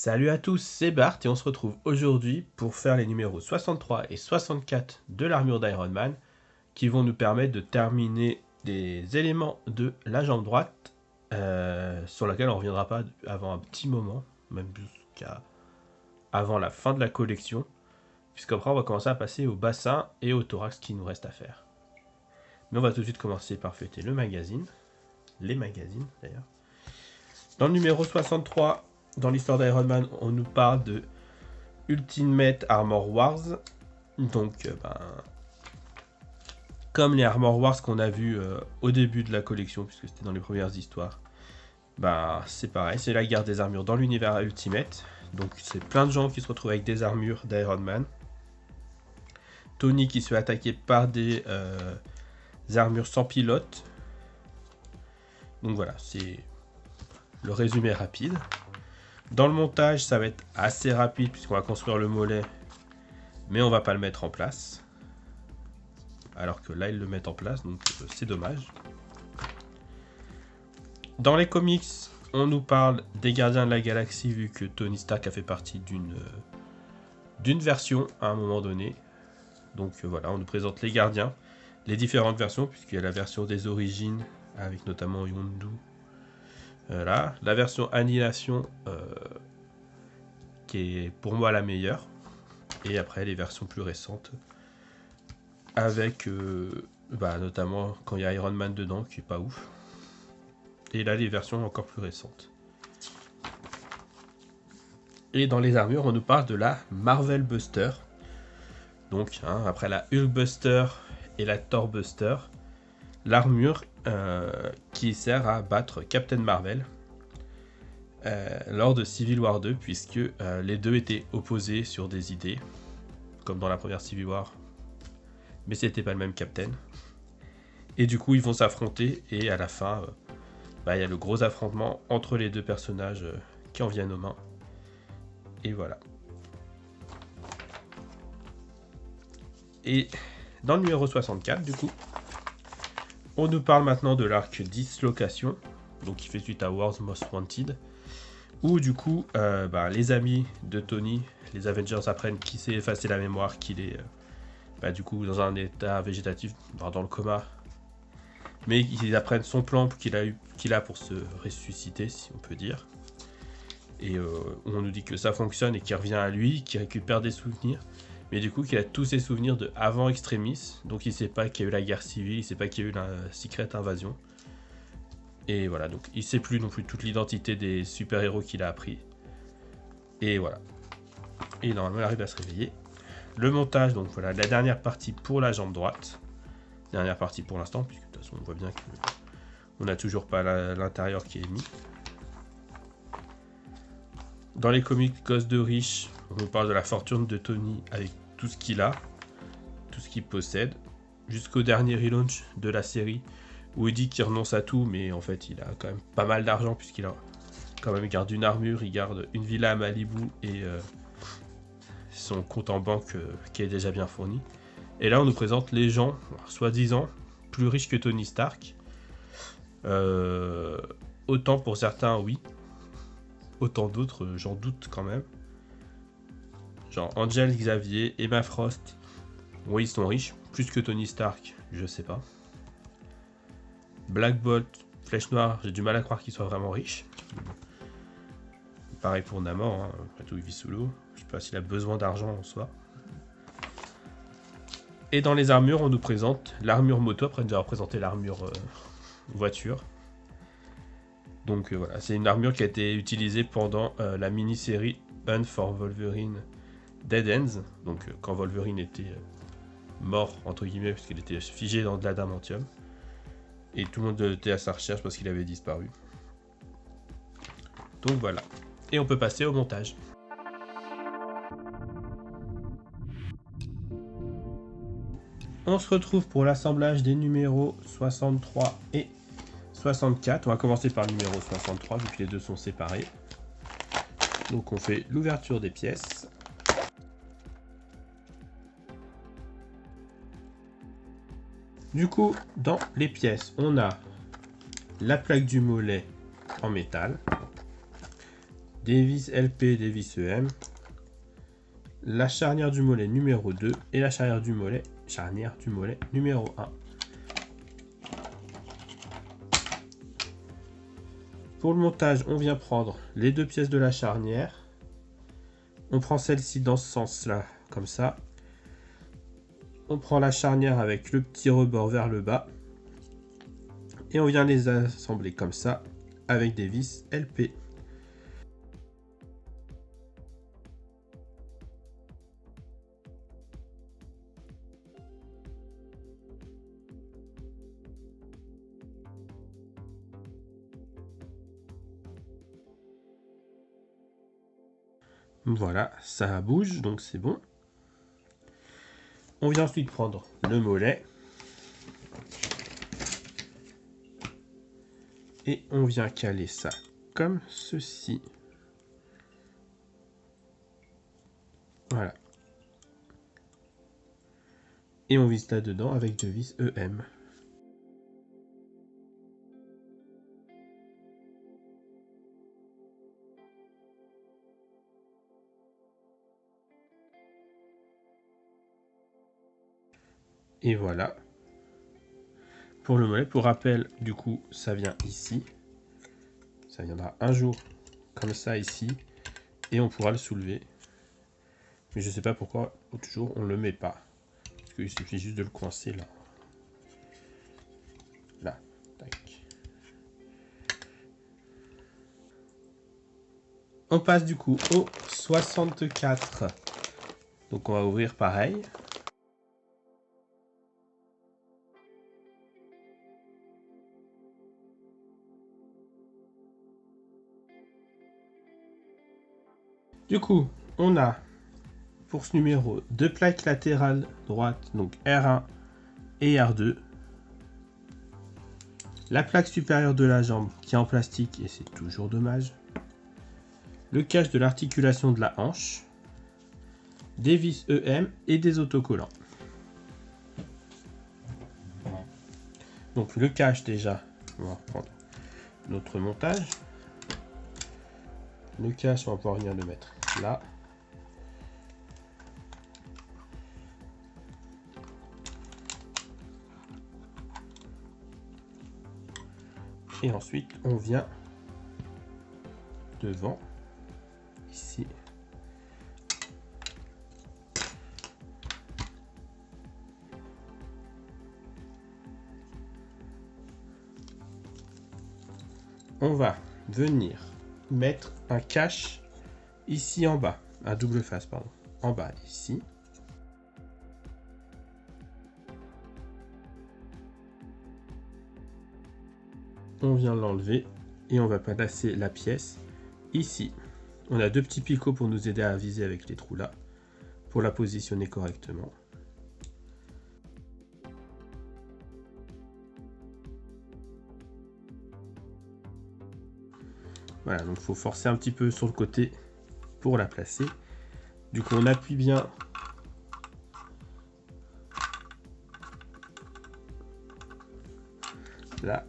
Salut à tous, c'est Bart et on se retrouve aujourd'hui pour faire les numéros 63 et 64 de l'armure d'Iron Man qui vont nous permettre de terminer des éléments de la jambe droite sur laquelle on ne reviendra pas avant un petit moment, même jusqu'à avant la fin de la collection, puisqu'après on va commencer à passer au bassin et au thorax qui nous reste à faire. Mais on va tout de suite commencer par feuilleter le magazine, les magazines d'ailleurs. Dans le numéro 63, dans l'histoire d'Iron Man, on nous parle de Ultimate Armor Wars. Donc, comme les Armor Wars qu'on a vu au début de la collection, puisque c'était dans les premières histoires, c'est pareil, c'est la guerre des armures dans l'univers Ultimate. Donc, c'est plein de gens qui se retrouvent avec des armures d'Iron Man. Tony qui se fait attaquer par des armures sans pilote. Donc voilà, c'est le résumé rapide. Dans le montage, ça va être assez rapide puisqu'on va construire le mollet, mais on va pas le mettre en place. Alors que là, ils le mettent en place, donc c'est dommage. Dans les comics, on nous parle des Gardiens de la Galaxie, vu que Tony Stark a fait partie d'une version à un moment donné. Donc voilà, on nous présente les Gardiens, les différentes versions, puisqu'il y a la version des origines, avec notamment Yondu. Voilà. La version Annihilation, qui est pour moi la meilleure. Et après, les versions plus récentes, avec notamment quand il y a Iron Man dedans, qui est pas ouf. Et là, les versions encore plus récentes. Et dans les armures, on nous parle de la Marvel Buster. Donc, après la Hulk Buster et la Thor Buster, l'armure qui sert à battre Captain Marvel lors de Civil War 2, puisque les deux étaient opposés sur des idées, comme dans la première Civil War, mais c'était pas le même Captain. Et du coup, ils vont s'affronter, et à la fin, il y a le gros affrontement entre les deux personnages qui en viennent aux mains. Et voilà. Et dans le numéro 64, du coup, on nous parle maintenant de l'arc Dislocation, donc qui fait suite à World's Most Wanted, où du coup, les amis de Tony, les Avengers, apprennent qu'il s'est effacé la mémoire, qu'il est du coup dans un état végétatif, dans le coma, mais ils apprennent son plan qu'il a pour se ressusciter, si on peut dire. Et on nous dit que ça fonctionne et qu'il revient à lui, qu'il récupère des souvenirs, mais du coup qu'il a tous ses souvenirs de avant Extremis, donc il sait pas qu'il y a eu la guerre civile, il sait pas qu'il y a eu la Secret Invasion. Et voilà, donc il sait plus non plus toute l'identité des super-héros qu'il a appris. Et voilà. Et normalement il arrive à se réveiller. Le montage, donc voilà, la dernière partie pour la jambe droite. Dernière partie pour l'instant, puisque de toute façon on voit bien qu'on n'a toujours pas l'intérieur qui est mis. Dans les comics Gosse de riche, on nous parle de la fortune de Tony avec tout ce qu'il a, tout ce qu'il possède, jusqu'au dernier relaunch de la série, où il dit qu'il renonce à tout, mais en fait il a quand même pas mal d'argent, puisqu'il a quand même garde une armure, il garde une villa à Malibu et son compte en banque qui est déjà bien fourni. Et là on nous présente les gens, soi-disant, plus riches que Tony Stark. Autant pour certains, oui. Autant d'autres, j'en doute quand même. Genre Angel, Xavier, Emma Frost. Oui, ils sont riches. Plus que Tony Stark, je sais pas. Black Bolt, Flèche Noire, j'ai du mal à croire qu'il soit vraiment riche. Pareil pour Namor, après tout il vit sous l'eau. Je sais pas s'il a besoin d'argent en soi. Et dans les armures, on nous présente l'armure moto, après nous avoir présenté l'armure voiture. Donc voilà, c'est une armure qui a été utilisée pendant la mini-série Hunt for Wolverine Dead Ends. Donc quand Wolverine était mort, entre guillemets, parce qu'il était figé dans de l'adamantium. Et tout le monde était à sa recherche parce qu'il avait disparu. Donc voilà. Et on peut passer au montage. On se retrouve pour l'assemblage des numéros 63 et 64. On va commencer par le numéro 63 vu que les deux sont séparés. Donc on fait l'ouverture des pièces. Du coup, dans les pièces, on a la plaque du mollet en métal, des vis LP, des vis EM, la charnière du mollet numéro 2 et la charnière du mollet numéro 1. Pour le montage, on vient prendre les deux pièces de la charnière. On prend celle-ci dans ce sens-là, comme ça. On prend la charnière avec le petit rebord vers le bas. Et on vient les assembler comme ça, avec des vis LP. Voilà, ça bouge, donc c'est bon. On vient ensuite prendre le mollet. Et on vient caler ça comme ceci. Voilà. Et on visse là-dedans avec deux vis EM. Et voilà. Pour le mollet, pour rappel, du coup, ça vient ici. Ça viendra un jour comme ça ici. Et on pourra le soulever. Mais je sais pas pourquoi, toujours, on le met pas. Parce qu'il suffit juste de le coincer là. Là. Tac. On passe du coup au 64. Donc on va ouvrir pareil. Du coup, on a pour ce numéro deux plaques latérales droites, donc R1 et R2. La plaque supérieure de la jambe qui est en plastique et c'est toujours dommage. Le cache de l'articulation de la hanche. Des vis EM et des autocollants. Donc le cache déjà, on va reprendre notre montage. Le cache, on va pouvoir venir le mettre là. Et ensuite, on vient devant, ici. On va venir mettre un cache ici en bas, un double face, pardon, en bas ici. On vient l'enlever et on va placer la pièce ici. On a deux petits picots pour nous aider à viser avec les trous là, pour la positionner correctement. Voilà, donc il faut forcer un petit peu sur le côté pour la placer. Du coup, on appuie bien là.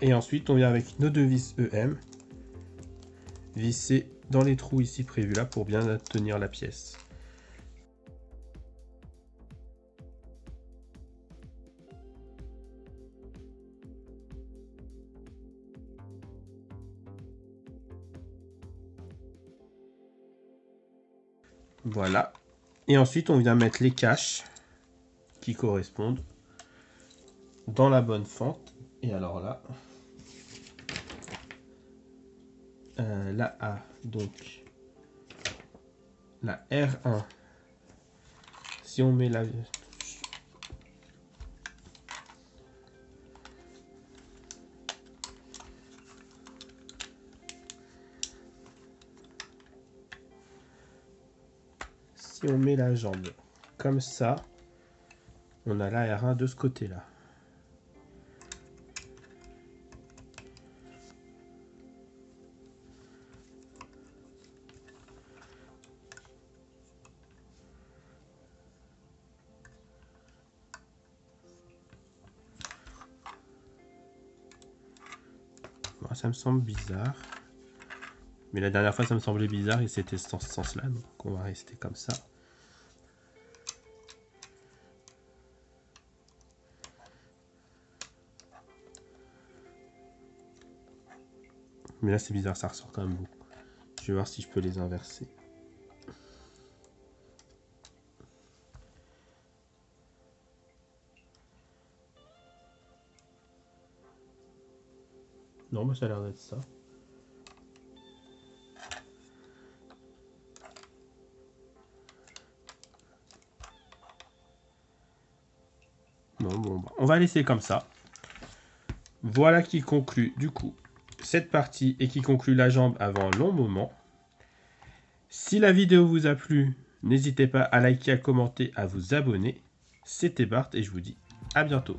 Et ensuite, on vient avec nos deux vis EM visser dans les trous ici prévus là pour bien tenir la pièce. Voilà. Et ensuite, on vient mettre les caches qui correspondent dans la bonne fente. Et alors là, la A, donc la R1, si on met la... Si on met la jambe comme ça, on a la R1 de ce côté-là. Bon, ça me semble bizarre. Mais la dernière fois, ça me semblait bizarre et c'était dans ce sens-là. Donc, on va rester comme ça. Mais là, c'est bizarre, ça ressort quand même beaucoup. Je vais voir si je peux les inverser. Non, mais ça a l'air d'être ça. Non, bon, bah, on va laisser comme ça. Voilà qui conclut, du coup, cette partie et qui conclut la jambe avant un long moment. Si la vidéo vous a plu, n'hésitez pas à liker, à commenter, à vous abonner. C'était Bart et je vous dis à bientôt.